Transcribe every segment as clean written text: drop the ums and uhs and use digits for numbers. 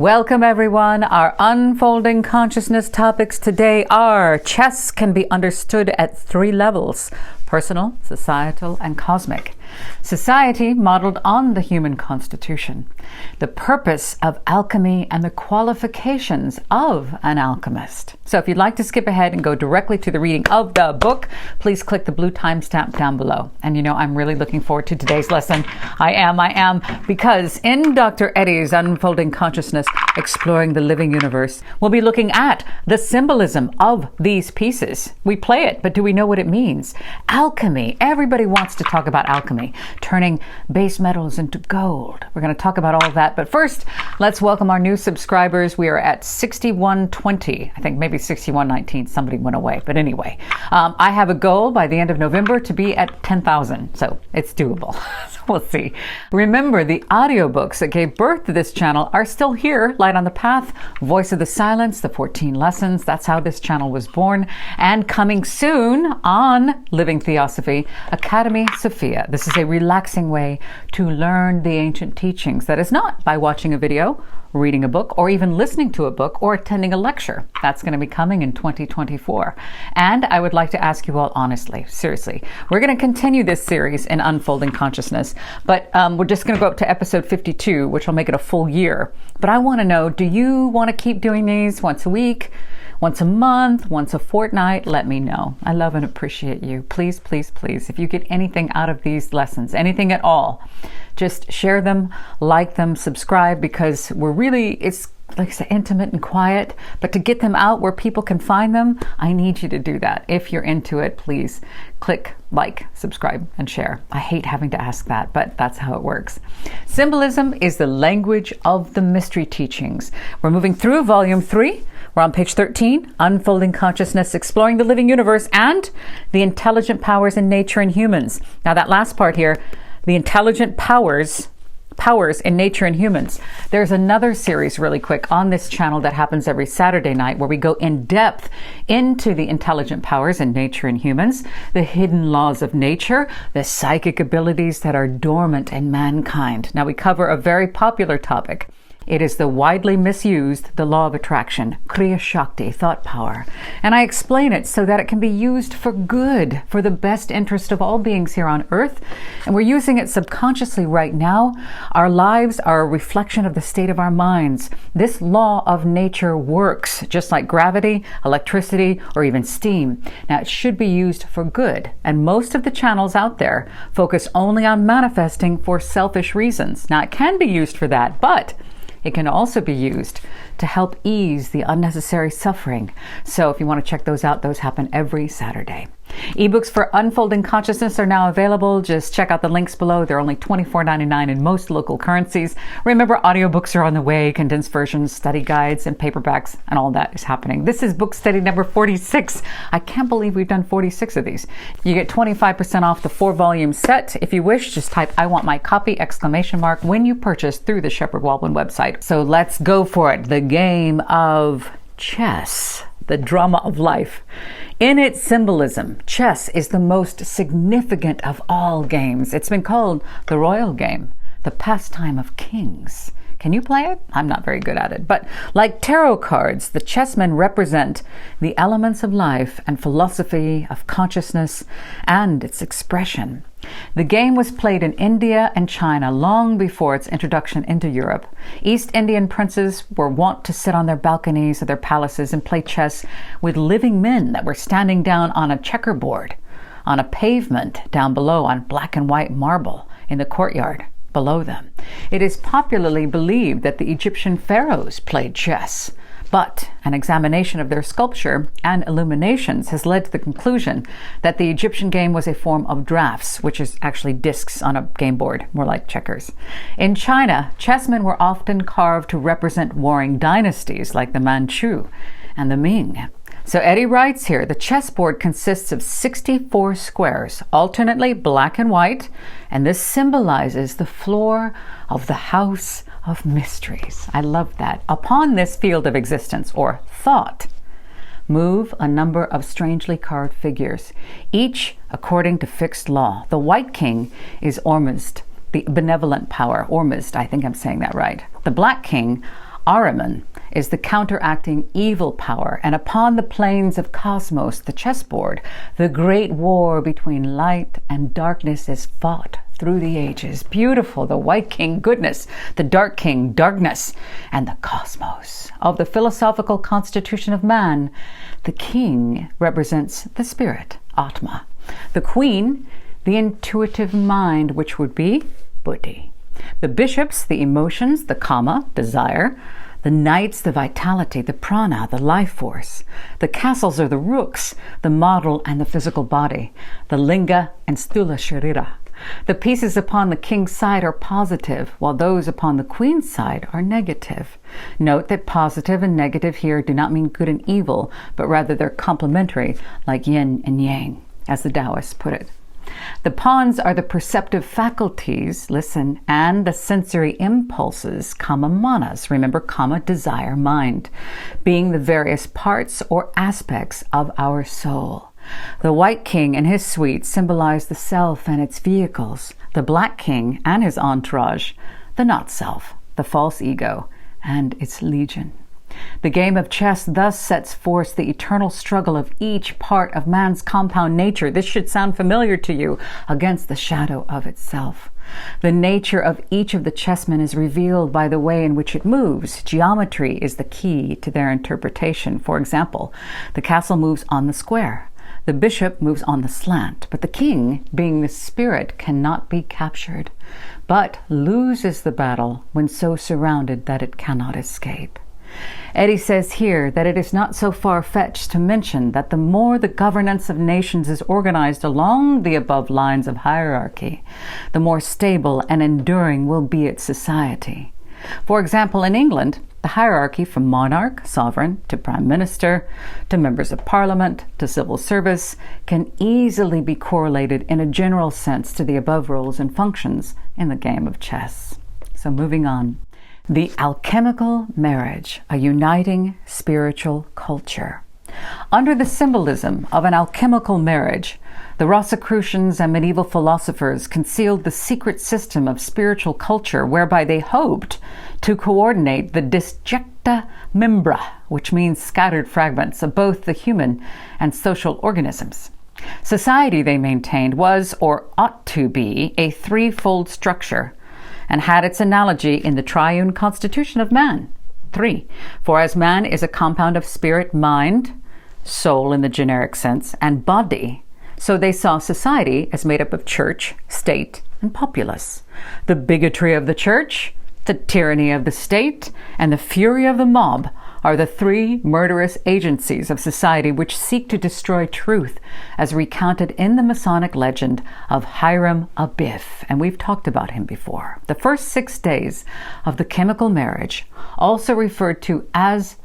Welcome everyone. Our unfolding consciousness topics today are: chess can be understood at 3 levels: personal, societal, and cosmic. Society modeled on the human constitution. The purpose of alchemy and the qualifications of an alchemist. So if you'd like to skip ahead and go directly to the reading of the book, please click the blue timestamp down below. And I'm really looking forward to today's lesson. I am, because in Dr. Eddie's Unfolding Consciousness, Exploring the Living Universe, we'll be looking at the symbolism of these pieces. We play it, but do we know what it means? Alchemy. Everybody wants to talk about alchemy, turning base metals into gold. We're going to talk about all of that. But first, let's welcome our new subscribers. We are at 6120. I think maybe 6119. Somebody went away. But anyway, I have a goal by the end of November to be at 10,000. So it's doable. So we'll see. Remember, the audiobooks that gave birth to this channel are still here. Light on the Path, Voice of the Silence, the 14 Lessons. That's how this channel was born. And coming soon on Living Theosophy, Academy Sophia. This is a relaxing way to learn the ancient teachings. That is not by watching a video, reading a book, or even listening to a book, or attending a lecture. That's going to be coming in 2024. And I would like to ask you all honestly, seriously, we're going to continue this series in Unfolding Consciousness, but we're just going to go up to episode 52, which will make it a full year. But I want to know, do you want to keep doing these once a week, once a month, once a fortnight? Let me know. I love and appreciate you. Please, please, please, if you get anything out of these lessons, anything at all, just share them, like them, subscribe, because it's like I said, intimate and quiet, but to get them out where people can find them, I need you to do that. If you're into it, please click like, subscribe, and share. I hate having to ask that, but that's how it works. Symbolism is the language of the mystery teachings. We're moving through volume 3. We're on page 13, Unfolding Consciousness, Exploring the Living Universe, and the Intelligent Powers in Nature and Humans. Now that last part here, the intelligent powers in nature and humans. There's another series really quick on this channel that happens every Saturday night where we go in depth into the intelligent powers in nature and humans, the hidden laws of nature, the psychic abilities that are dormant in mankind. Now we cover a very popular topic. It is the widely misused, the law of attraction, Kriya Shakti, thought power. And I explain it so that it can be used for good, for the best interest of all beings here on earth. And we're using it subconsciously right now. Our lives are a reflection of the state of our minds. This law of nature works, just like gravity, electricity, or even steam. Now, it should be used for good. And most of the channels out there focus only on manifesting for selfish reasons. Now, it can be used for that, but it can also be used to help ease the unnecessary suffering. So if you want to check those out, those happen every Saturday. Ebooks for Unfolding Consciousness are now available. Just check out the links below. They're only $24.99 in most local currencies. Remember, audiobooks are on the way, condensed versions, study guides, and paperbacks, and all that is happening. This is book study number 46. I can't believe we've done 46 of these. You get 25% off the 4-volume set. If you wish, just type "I want my copy!" when you purchase through the Shepherd Waldman website. So let's go for it. The game of chess. The drama of life. In its symbolism, chess is the most significant of all games. It's been called the royal game, the pastime of kings. Can you play it? I'm not very good at it. But like tarot cards, the chessmen represent the elements of life and philosophy of consciousness and its expression. The game was played in India and China long before its introduction into Europe. East Indian princes were wont to sit on their balconies of their palaces and play chess with living men that were standing down on a checkerboard, on a pavement down below on black and white marble in the courtyard below them. It is popularly believed that the Egyptian pharaohs played chess, but an examination of their sculpture and illuminations has led to the conclusion that the Egyptian game was a form of drafts, which is actually discs on a game board, more like checkers. In China, chessmen were often carved to represent warring dynasties like the Manchu and the Ming. So Eddie writes here, the chessboard consists of 64 squares, alternately black and white, and this symbolizes the floor of the house of mysteries. I love that. Upon this field of existence, or thought, move a number of strangely carved figures, each according to fixed law. The white king is Ormuzd, the benevolent power. Ormuzd, I think I'm saying that right. The black king, Ahriman is the counteracting evil power, and upon the plains of cosmos, the chessboard, the great war between light and darkness is fought through the ages. Beautiful, the white king, goodness, the dark king, darkness, and the cosmos. Of the philosophical constitution of man, the king represents the spirit, Atma. The queen, the intuitive mind, which would be Buddhi. The bishops, the emotions, the kama, desire. The knights, the vitality, the prana, the life force. The castles are the rooks, the model and the physical body. The linga and sthula sharira. The pieces upon the king's side are positive, while those upon the queen's side are negative. Note that positive and negative here do not mean good and evil, but rather they're complementary, like yin and yang, as the Taoists put it. The pawns are the perceptive faculties, listen, and the sensory impulses, kama manas, remember kama, desire, mind, being the various parts or aspects of our soul. The white king and his suite symbolize the self and its vehicles, the black king and his entourage, the not-self, the false ego, and its legion. The game of chess thus sets forth the eternal struggle of each part of man's compound nature. This should sound familiar to you, against the shadow of itself. The nature of each of the chessmen is revealed by the way in which it moves. Geometry is the key to their interpretation. For example, the castle moves on the square. The bishop moves on the slant, but the king, being the spirit, cannot be captured, but loses the battle when so surrounded that it cannot escape. Eddie says here that it is not so far-fetched to mention that the more the governance of nations is organized along the above lines of hierarchy, the more stable and enduring will be its society. For example, in England, the hierarchy from monarch, sovereign, to prime minister, to members of parliament, to civil service, can easily be correlated in a general sense to the above roles and functions in the game of chess. So moving on. The alchemical marriage, a uniting spiritual culture. Under the symbolism of an alchemical marriage, the Rosicrucians and medieval philosophers concealed the secret system of spiritual culture whereby they hoped to coordinate the disjecta membra, which means scattered fragments, of both the human and social organisms. Society, they maintained, was, or ought to be, a threefold structure, and had its analogy in the triune constitution of man. 3. For as man is a compound of spirit, mind, soul in the generic sense, and body, so they saw society as made up of church, state, and populace. The bigotry of the church, the tyranny of the state, and the fury of the mob are the three murderous agencies of society which seek to destroy truth, as recounted in the Masonic legend of Hiram Abiff, and we've talked about him before. The first 6 days of the chemical marriage, also referred to as,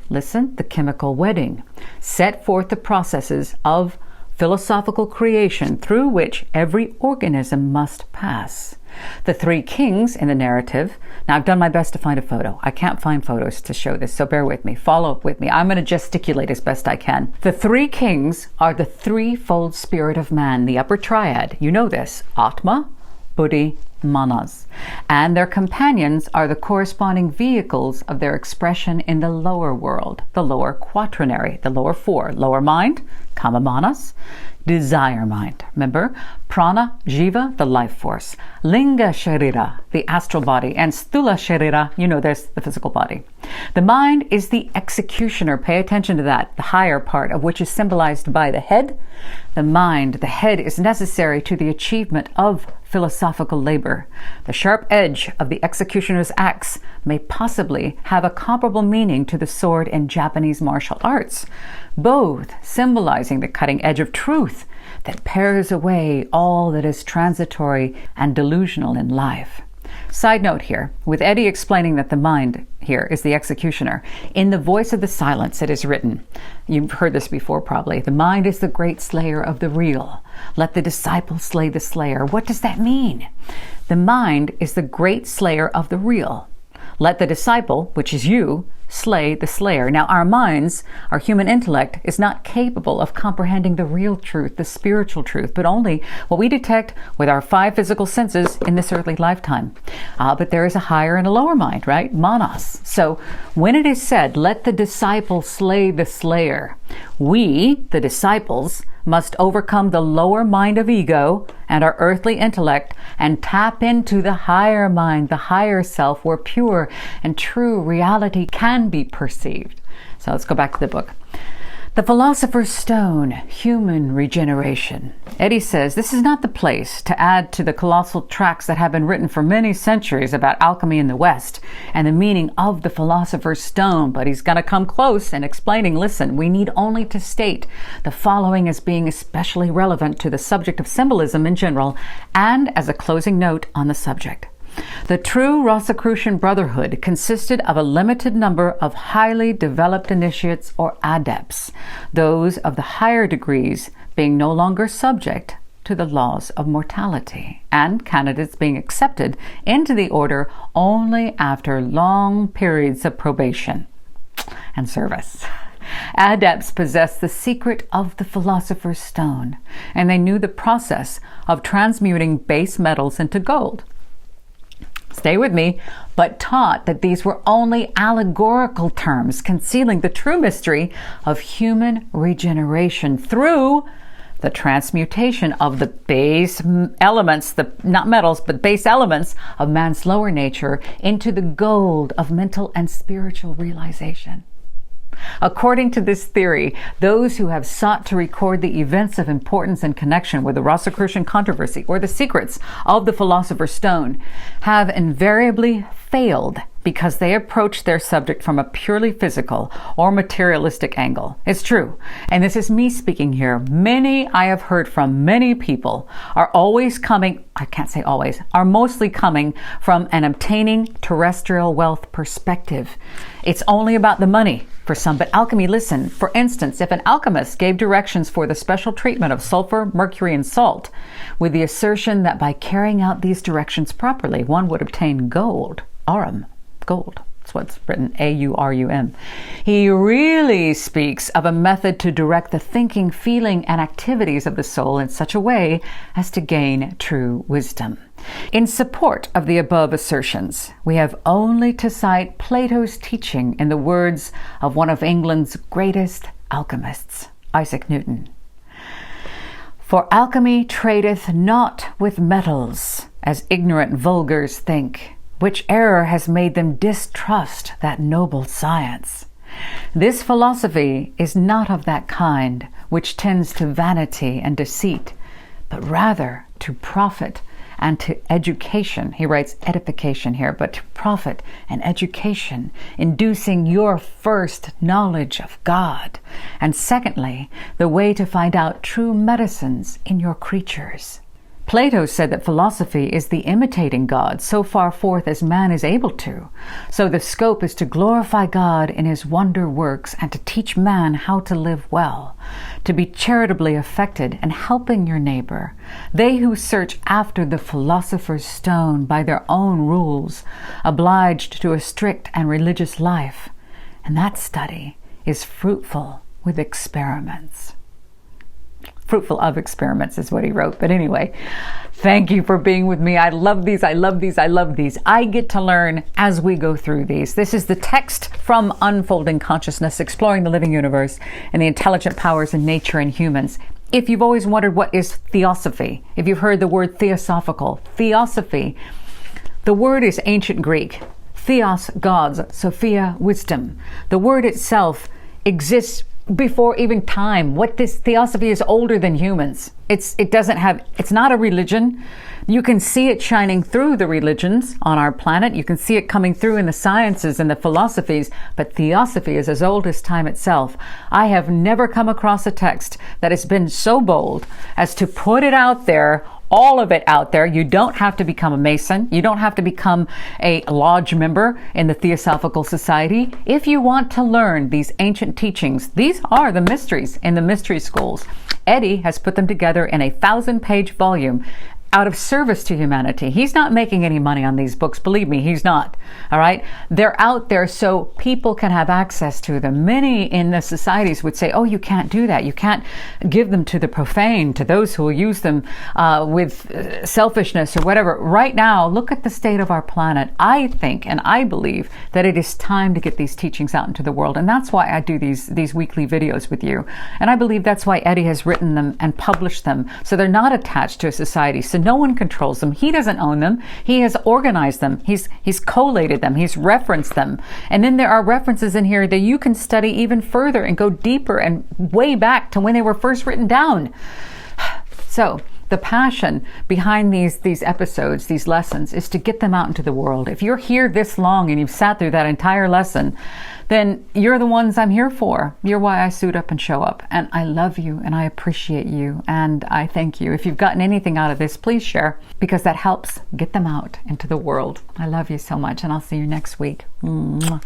listen, the chemical wedding, set forth the processes of philosophical creation through which every organism must pass. The three kings in the narrative. Now, I've done my best to find a photo. I can't find photos to show this, so bear with me. Follow up with me. I'm going to gesticulate as best I can. The three kings are the threefold spirit of man, the upper triad. You know this. Atma, Buddhi, Manas. And their companions are the corresponding vehicles of their expression in the lower world, the lower quaternary, the lower four. Lower mind, Kama Manas. Desire mind, remember? Prana, Jiva, the life force. Linga Sharira, the astral body. And Sthula Sharira, you know this, the physical body. The mind is the executioner. Pay attention to that, the higher part of which is symbolized by the head. The mind, the head, is necessary to the achievement of philosophical labor. The sharp edge of the executioner's axe may possibly have a comparable meaning to the sword in Japanese martial arts, both symbolizing the cutting edge of truth that pares away all that is transitory and delusional in life. Side note here, with Eddie explaining that the mind here is the executioner, in the voice of the silence it is written, you've heard this before probably, the mind is the great slayer of the real. Let the disciple slay the slayer. What does that mean? The mind is the great slayer of the real. Let the disciple, which is you, slay the slayer. Now, our minds, our human intellect, is not capable of comprehending the real truth, the spiritual truth, but only what we detect with our 5 physical senses in this earthly lifetime. But there is a higher and a lower mind, right? Manas. So when it is said, let the disciple slay the slayer, we, the disciples, must overcome the lower mind of ego and our earthly intellect and tap into the higher mind, the higher self, where pure and true reality can be perceived. So let's go back to the book. The Philosopher's Stone, Human Regeneration. Eddie says, this is not the place to add to the colossal tracts that have been written for many centuries about alchemy in the West and the meaning of the Philosopher's Stone, but he's going to come close and explaining, listen, we need only to state the following as being especially relevant to the subject of symbolism in general and as a closing note on the subject. The true Rosicrucian Brotherhood consisted of a limited number of highly developed initiates or adepts, those of the higher degrees being no longer subject to the laws of mortality, and candidates being accepted into the order only after long periods of probation and service. Adepts possessed the secret of the Philosopher's Stone, and they knew the process of transmuting base metals into gold. Stay with me, but taught that these were only allegorical terms, concealing the true mystery of human regeneration through the transmutation of the base elements, not metals, but base elements of man's lower nature into the gold of mental and spiritual realization. According to this theory, those who have sought to record the events of importance in connection with the Rosicrucian controversy or the secrets of the Philosopher's Stone have invariably failed because they approach their subject from a purely physical or materialistic angle. It's true, and this is me speaking here. Many I have heard from many people are always coming, I can't say always, are mostly coming from an obtaining terrestrial wealth perspective. It's only about the money for some, but alchemy, listen, for instance, if an alchemist gave directions for the special treatment of sulfur, mercury, and salt, with the assertion that by carrying out these directions properly, one would obtain gold, aurum, gold. That's what's written, A-U-R-U-M. He really speaks of a method to direct the thinking, feeling, and activities of the soul in such a way as to gain true wisdom. In support of the above assertions, we have only to cite Plato's teaching in the words of one of England's greatest alchemists, Isaac Newton. For alchemy tradeth not with metals, as ignorant vulgars think, which error has made them distrust that noble science. This philosophy is not of that kind which tends to vanity and deceit, but rather to profit and to education. He writes edification here, but to profit and education, inducing your first knowledge of God, and secondly, the way to find out true medicines in your creatures. Plato said that philosophy is the imitating God so far forth as man is able to. So the scope is to glorify God in his wonder works and to teach man how to live well, to be charitably affected and helping your neighbor. They who search after the Philosopher's Stone by their own rules, obliged to a strict and religious life, and that study is fruitful with experiments. Fruitful of experiments is what he wrote. But anyway, thank you for being with me. I love these. I love these. I love these. I get to learn as we go through these. This is the text from Unfolding Consciousness, Exploring the Living Universe and the Intelligent Powers in Nature and Humans. If you've always wondered what is Theosophy, if you've heard the word theosophical, Theosophy, the word is ancient Greek. Theos, gods, Sophia, wisdom. The word itself exists before even time. What this Theosophy is older than humans. It's not a religion. You can see it shining through the religions on our planet. You can see it coming through in the sciences and the philosophies, but Theosophy is as old as time itself. I have never come across a text that has been so bold as to put it out there, all of it out there. You don't have to become a Mason. You don't have to become a lodge member in the Theosophical Society. If you want to learn these ancient teachings, these are the mysteries in the mystery schools. Eddie has put them together in a 1,000-page volume. out of service to humanity. He's not making any money on these books. Believe me, he's not. All right. They're out there so people can have access to them. Many in the societies would say, oh, you can't do that. You can't give them to the profane, to those who will use them with selfishness or whatever. Right now, look at the state of our planet. I think and I believe that it is time to get these teachings out into the world. And that's why I do these weekly videos with you. And I believe that's why Eddie has written them and published them. So they're not attached to a society. So no one controls them. He doesn't own them. He has organized them. He's collated them. He's referenced them. And then there are references in here that you can study even further and go deeper and way back to when they were first written down. So the passion behind these episodes, these lessons, is to get them out into the world. If you're here this long and you've sat through that entire lesson, then you're the ones I'm here for. You're why I suit up and show up. And I love you and I appreciate you and I thank you. If you've gotten anything out of this, please share, because that helps get them out into the world. I love you so much, and I'll see you next week. Mwah.